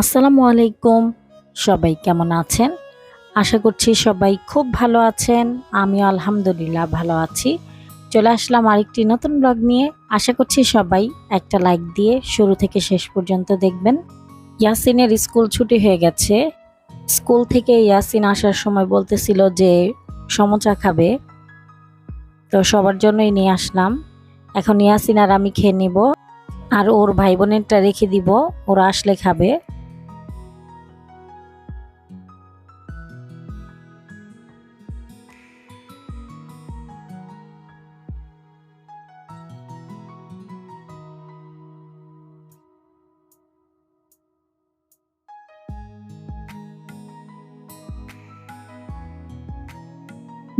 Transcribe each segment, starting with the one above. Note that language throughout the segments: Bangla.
আসসালামু আলাইকুম। সবাই কেমন আছেন? আশা করছি সবাই খুব ভালো আছেন। আমিও আলহামদুলিল্লাহ ভালো আছি। চলে আসলাম আরেকটি নতুন ব্লগ নিয়ে। আশা করছি সবাই একটা লাইক দিয়ে শুরু থেকে শেষ পর্যন্ত দেখবেন। ইয়াসিনের স্কুল ছুটি হয়ে গেছে। স্কুল থেকে ইয়াসিন আসার সময় বলতেছিল যে সমোচা খাবে। তো সবার জন্যই নিয়ে আসলাম। এখন ইয়াসিন আর আমি খেয়ে নিব। আর ওর ভাই বোনেরটা রেখে দিব, ওরা আসলে খাবে।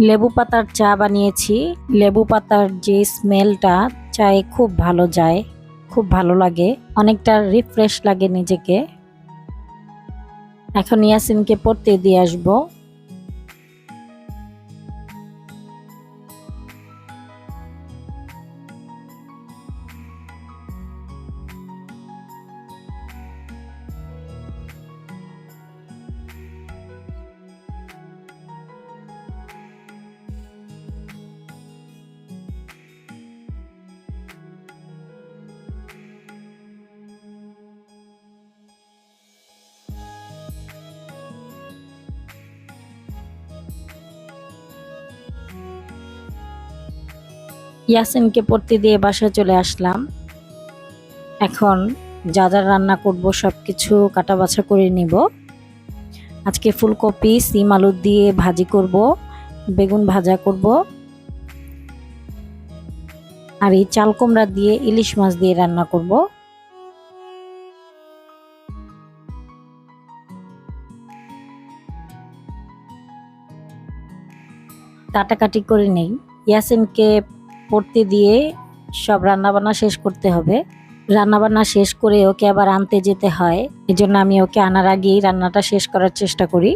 লেবু পাতার চা বানিয়েছি। লেবু পাতার যে স্মেলটা চায়ে খুব ভালো যায়, খুব ভালো লাগে, অনেকটা রিফ্রেশ লাগে নিজেকে। এখন ইয়াসিনকে পড়তে দিয়ে আসবো। ইয়াসিনকে পড়তে দিয়ে বাসায় চলে আসলাম। এখন যা যা রান্না করব সবকিছু কাটা বাছা করে নিব। আজকে ফুলকপি সিম আলু দিয়ে ভাজি করব, বেগুন ভাজা করব, আর এই চাল কুমড়া দিয়ে ইলিশ মাছ দিয়ে রান্না করব। কাটাকাটি করে নেই। ইয়াসিনকে পড়তে দিয়ে সব রান্নাবান্না শেষ করতে হবে। রান্নাবান্না শেষ করে ওকে আবার আনতে যেতে হয়, এজন্য আমি ওকে আনার আগেই রান্নাটা শেষ করার চেষ্টা করি।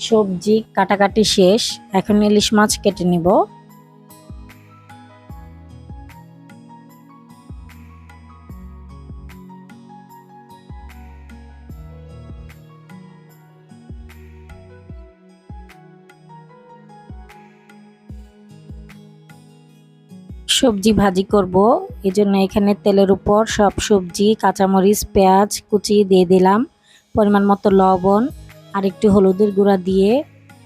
সবজি কাটাকাটি শেষ, এখন ইলিশ মাছ কেটে নিব। সবজি ভাজি করব, এজন্য এখানে তেলের উপর সব সবজি, কাঁচামরিচ, পেঁয়াজ কুচি দিয়ে দিলাম, পরিমাণ মতো লবণ আর একটু হলুদের গুঁড়া দিয়ে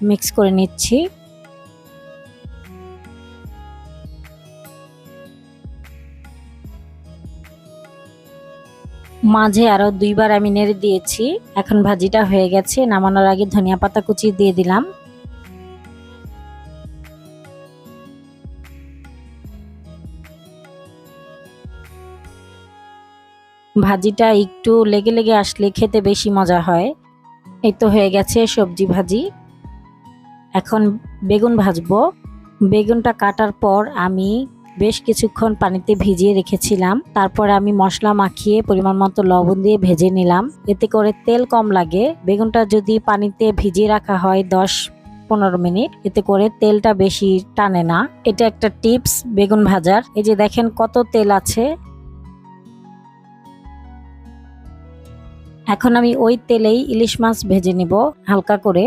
মিক্স করে নিচ্ছি। মাঝে আরো 2বার আমি নেড়ে দিয়েছি। এখন ভাজিটা হয়ে গেছে, নামানোর আগে ধনিয়া পাতা কুচি দিয়ে দিলাম। ভাজিটা একটু লেগে লেগে আসলে খেতে বেশি মজা হয়। এই তো হয়ে গেছে সবজি ভাজি। এখন বেগুন ভাজবো। বেগুনটা কাটার পর আমি বেশ কিছুক্ষণ পানিতে ভিজিয়ে রেখেছিলাম, তারপরে আমি মশলা মাখিয়ে পরিমাণ মতো লবণ দিয়ে ভেজে নিলাম, এতে করে তেল কম লাগে। বেগুনটা যদি পানিতে ভিজিয়ে রাখা হয় 10-15 মিনিট, এতে করে তেলটা বেশি টানে না। এটা একটা টিপস বেগুন ভাজার। এই যে দেখেন কত তেল আছে। এখন আমি ওই তেলেই ইলিশ মাছ ভেজে নিব হালকা করে।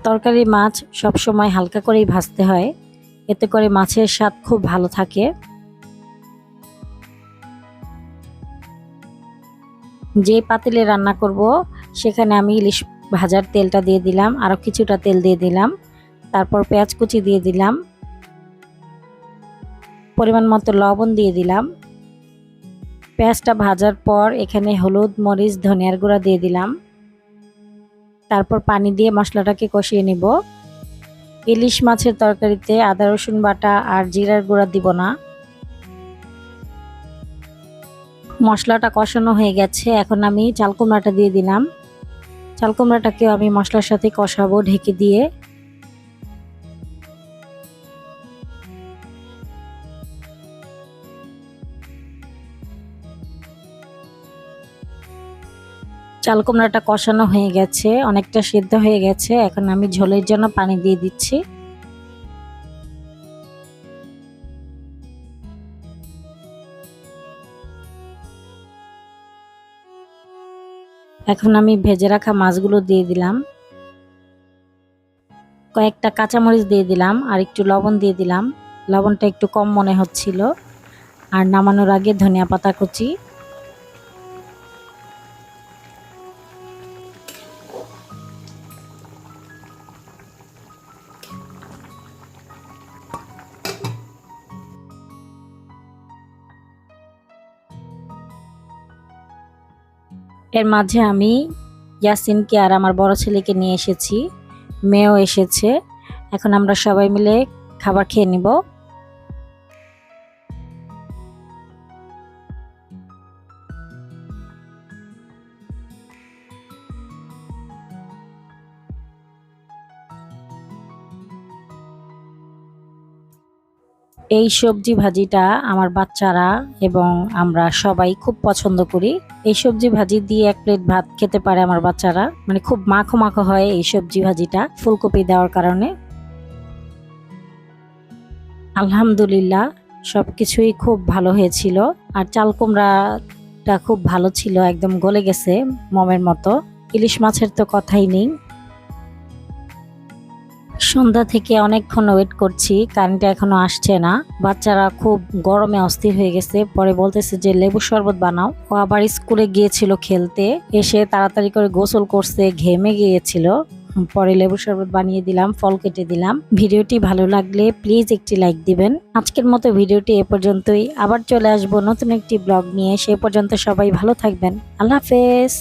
তরকারি মাছ সবসময় হালকা করেই ভাজতে হয়, এতে করে মাছের স্বাদ খুব ভালো থাকে। যে পাতিলে রান্না করব সেখানে আমি ইলিশ ভাজার তেলটা দিয়ে দিলাম, আরও কিছুটা তেল দিয়ে দিলাম, তারপর পেঁয়াজ কুচি দিয়ে দিলাম, পরিমাণ মতো লবণ দিয়ে দিলাম। পেঁয়াজটা ভাজার পর এখানে হলুদ, মরিচ, ধনিয়ার গুঁড়া দিয়ে দিলাম, তারপর পানি দিয়ে মশলাটাকে কষিয়ে নিব। ইলিশ মাছের তরকারিতে আদা রসুন বাটা আর জিরার গুঁড়া দিব না। মশলাটা কষানো হয়ে গেছে, এখন আমি চাল কুমড়াটা দিয়ে দিলাম। চাল কুমড়াটাকেও আমি মশলার সাথে কষাবো ঢেকে দিয়ে। চাল কুমড়াটা কষানো হয়ে গেছে, অনেকটা সিদ্ধ হয়ে গেছে। এখন আমি ঝোলের জন্য পানি দিয়ে দিচ্ছি। এখন আমি ভেজে রাখা মাছগুলো দিয়ে দিলাম, কয়েকটা কাঁচামরিচ দিয়ে দিলাম আর একটু লবণ দিয়ে দিলাম। লবণটা একটু কম মনে হচ্ছিল। আর নামানোর আগে ধনিয়া পাতা কুচি। এর মাঝে আমি ইয়াসিনকে আর আমার বড় ছেলেকে নিয়ে এসেছি, মেয়েও এসেছে। এখন আমরা সবাই মিলে খাবার খেয়ে নিব। এই সবজি ভাজিটা আমার বাচ্চারা এবং আমরা সবাই খুব পছন্দ করি। এই সবজি ভাজি দিয়ে 1 প্লেট ভাত খেতে পারে আমার বাচ্চারা, মানে খুব মাখো মাখো হয় এই সবজি ভাজিটা ফুলকপি দেওয়ার কারণে। আলহামদুলিল্লাহ সবকিছুই খুব ভালো হয়েছিল। আর চাল কুমড়াটা খুব ভালো ছিল, একদম গলে গেছে মমের মতো। ইলিশ মাছের তো কথাই নেই। সন্ধ্যা থেকে অনেকক্ষণ ওয়েট করছি, কারেন্ট এখনো আসছে না। বাচ্চারা খুব গরমে অস্থির হয়ে গেছে, পরে বলতেছে যে লেবু শরবত বানাও। ও আবার স্কুলে গিয়েছিল খেলতে, এসে তাড়াতাড়ি করে গোসল করছে, ঘেমে গিয়েছিল। পরে লেবু শরবত বানিয়ে দিলাম, ফল কেটে দিলাম। ভিডিওটি ভালো লাগলে প্লিজ একটি লাইক দিবেন। আজকের মতো ভিডিওটি এ পর্যন্তই। আবার চলে আসবো নতুন একটি ব্লগ নিয়ে। সে পর্যন্ত সবাই ভালো থাকবেন। আল্লাহ হাফেজ।